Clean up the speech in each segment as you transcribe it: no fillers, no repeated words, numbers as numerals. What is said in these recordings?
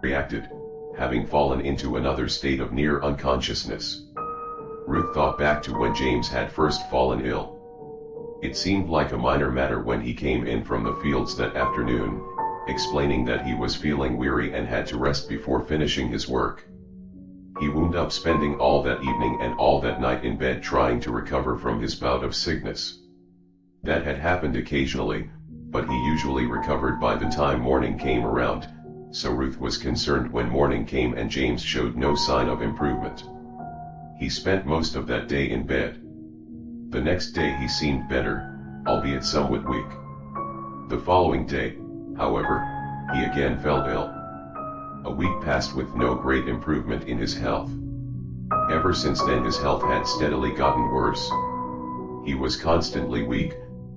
reacted, having fallen into another state of near unconsciousness. Ruth thought back to when James had first fallen ill. It seemed like a minor matter when he came in from the fields that afternoon, explaining that he was feeling weary and had to rest before finishing his work. He wound up spending all that evening and all that night in bed trying to recover from his bout of sickness. That had happened occasionally, but he usually recovered by the time morning came around, so Ruth was concerned when morning came and James showed no sign of improvement. He spent most of that day in bed. The next day he seemed better, albeit somewhat weak. The following day, however, he again fell ill. A week passed with no great improvement in his health. Ever since then his health had steadily gotten worse. He was constantly weak,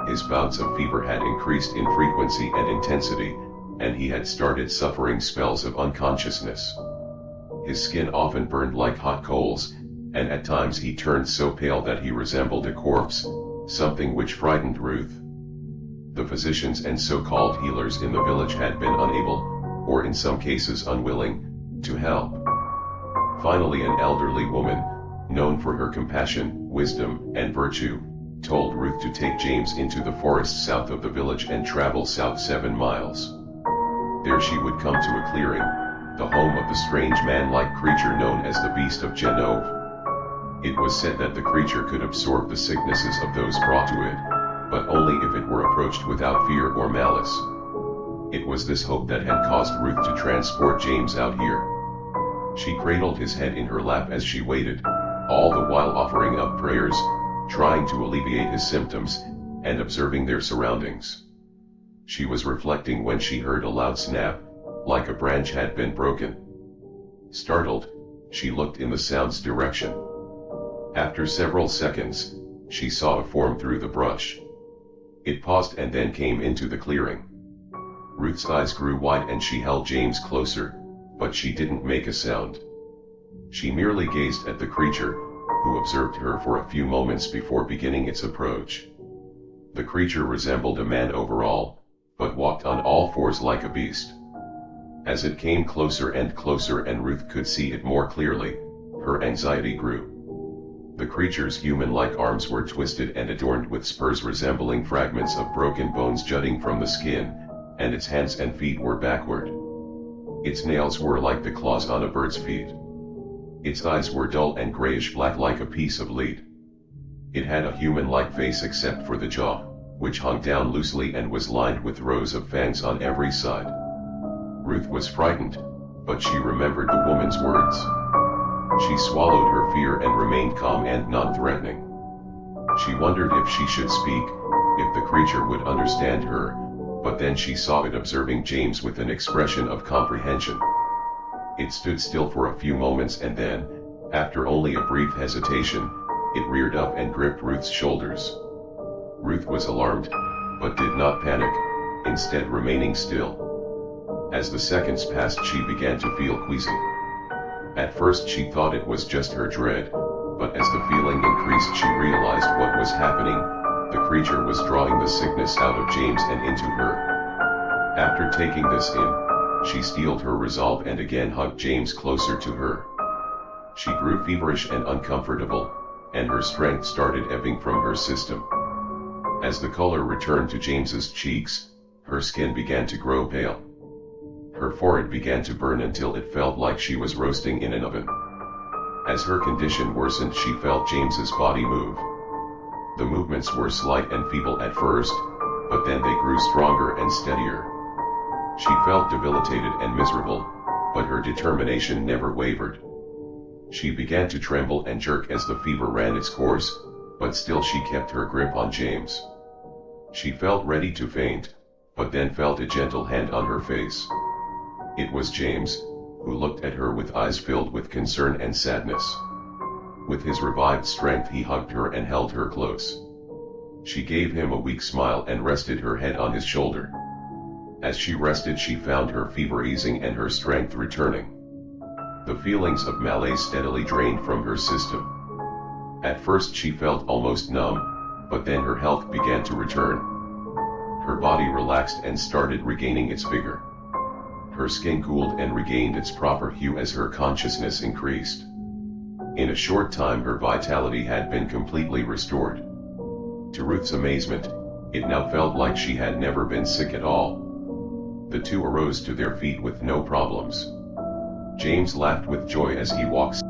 his bouts of fever had increased in frequency and intensity, and he had started suffering spells of unconsciousness. His skin often burned like hot coals, and at times he turned so pale that he resembled a corpse, something which frightened Ruth. The physicians and so-called healers in the village had been unable, or in some cases unwilling, to help. Finally an elderly woman, known for her compassion, wisdom, and virtue, told Ruth to take James into the forest south of the village and travel south 7 miles. There she would come to a clearing, the home of the strange man-like creature known as the Beast of Genove. It was said that the creature could absorb the sicknesses of those brought to it, but only if it were approached without fear or malice. It was this hope that had caused Ruth to transport James out here. She cradled his head in her lap as she waited, all the while offering up prayers, trying to alleviate his symptoms, and observing their surroundings. She was reflecting when she heard a loud snap, like a branch had been broken. Startled, she looked in the sound's direction. After several seconds, she saw a form through the brush. It paused and then came into the clearing. Ruth's eyes grew wide and she held James closer, but she didn't make a sound. She merely gazed at the creature, who observed her for a few moments before beginning its approach. The creature resembled a man overall, but walked on all fours like a beast. As it came closer and Ruth could see it more clearly, her anxiety grew. The creature's human-like arms were twisted and adorned with spurs resembling fragments of broken bones jutting from the skin, and its hands and feet were backward. Its nails were like the claws on a bird's feet. Its eyes were dull and grayish-black like a piece of lead. It had a human-like face except for the jaw, which hung down loosely and was lined with rows of fangs on every side. Ruth was frightened, but she remembered the woman's words. She swallowed her fear and remained calm and non-threatening. She wondered if she should speak, if the creature would understand her, but then she saw it observing James with an expression of comprehension. It stood still for a few moments and then, after only a brief hesitation, it reared up and gripped Ruth's shoulders. Ruth was alarmed, but did not panic, instead remaining still. As the seconds passed she began to feel queasy. At first she thought it was just her dread, but as the feeling increased she realized what was happening. The creature was drawing the sickness out of James and into her. After taking this in, she steeled her resolve and again hugged James closer to her. She grew feverish and uncomfortable, and her strength started ebbing from her system. As the color returned to James's cheeks, her skin began to grow pale. Her forehead began to burn until it felt like she was roasting in an oven. As her condition worsened she felt James's body move. The movements were slight and feeble at first, but then they grew stronger and steadier. She felt debilitated and miserable, but her determination never wavered. She began to tremble and jerk as the fever ran its course, but still she kept her grip on James. She felt ready to faint, but then felt a gentle hand on her face. It was James, who looked at her with eyes filled with concern and sadness. With his revived strength he hugged her and held her close. She gave him a weak smile and rested her head on his shoulder. As she rested she found her fever easing and her strength returning. The feelings of malaise steadily drained from her system. At first she felt almost numb, but then her health began to return. Her body relaxed and started regaining its vigor. Her skin cooled and regained its proper hue as her consciousness increased. In a short time her vitality had been completely restored. To Ruth's amazement, it now felt like she had never been sick at all. The two arose to their feet with no problems. James laughed with joy as he walked